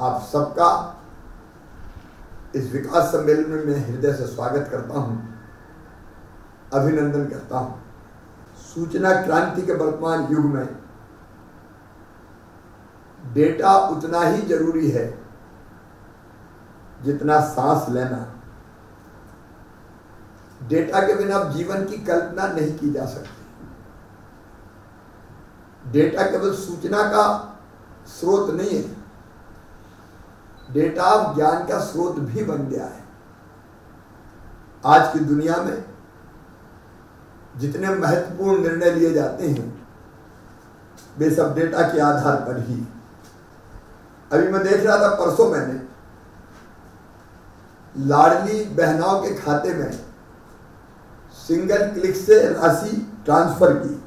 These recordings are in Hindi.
आप सबका इस विकास सम्मेलन में मैं हृदय से स्वागत करता हूं, अभिनंदन करता हूं। सूचना क्रांति के वर्तमान युग में डेटा उतना ही जरूरी है जितना सांस लेना। डेटा के बिना जीवन की कल्पना नहीं की जा सकती। डेटा केवल सूचना का स्रोत नहीं है, डेटा ज्ञान का स्रोत भी बन गया है। आज की दुनिया में जितने महत्वपूर्ण निर्णय लिए जाते हैं वे सब डेटा के आधार पर ही। अभी मैं देख रहा था, परसों मैंने लाडली बहनाओं के खाते में सिंगल क्लिक से राशि ट्रांसफर की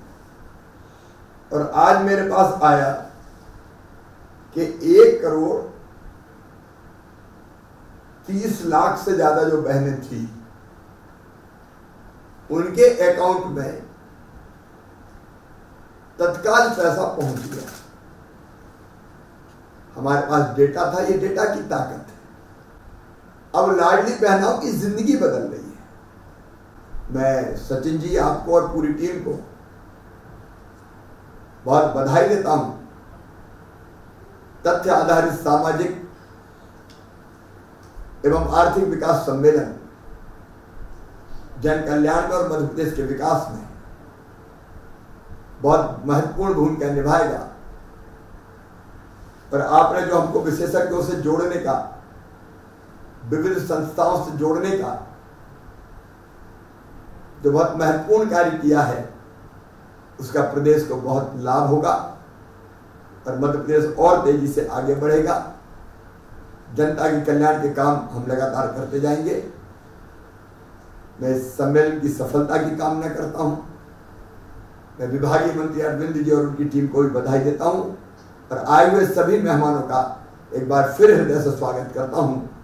और आज मेरे पास आया कि 1,30,00,000 से ज्यादा जो बहनें थी उनके अकाउंट में तत्काल पैसा पहुंच गया। हमारे पास डेटा था, ये डेटा की ताकत है। अब लाडली बहनाओं की जिंदगी बदल रही है। मैं सचिन जी, आपको और पूरी टीम को बहुत बधाई देता हूं। तथ्य आधारित सामाजिक एवं आर्थिक विकास सम्मेलन जन कल्याण में और मध्य प्रदेश के विकास में बहुत महत्वपूर्ण भूमिका निभाएगा। पर आपने जो हमको विशेषज्ञों से जोड़ने का, विविध संस्थाओं से जोड़ने का जो बहुत महत्वपूर्ण कार्य किया है, उसका प्रदेश को बहुत लाभ होगा और मध्य प्रदेश और तेजी से आगे बढ़ेगा। जनता के कल्याण के काम हम लगातार करते जाएंगे। मैं इस सम्मेलन की सफलता की कामना करता हूं। मैं विभागीय मंत्री अरविंद जी और उनकी टीम को भी बधाई देता हूं और आए हुए सभी मेहमानों का एक बार फिर हृदय से स्वागत करता हूं।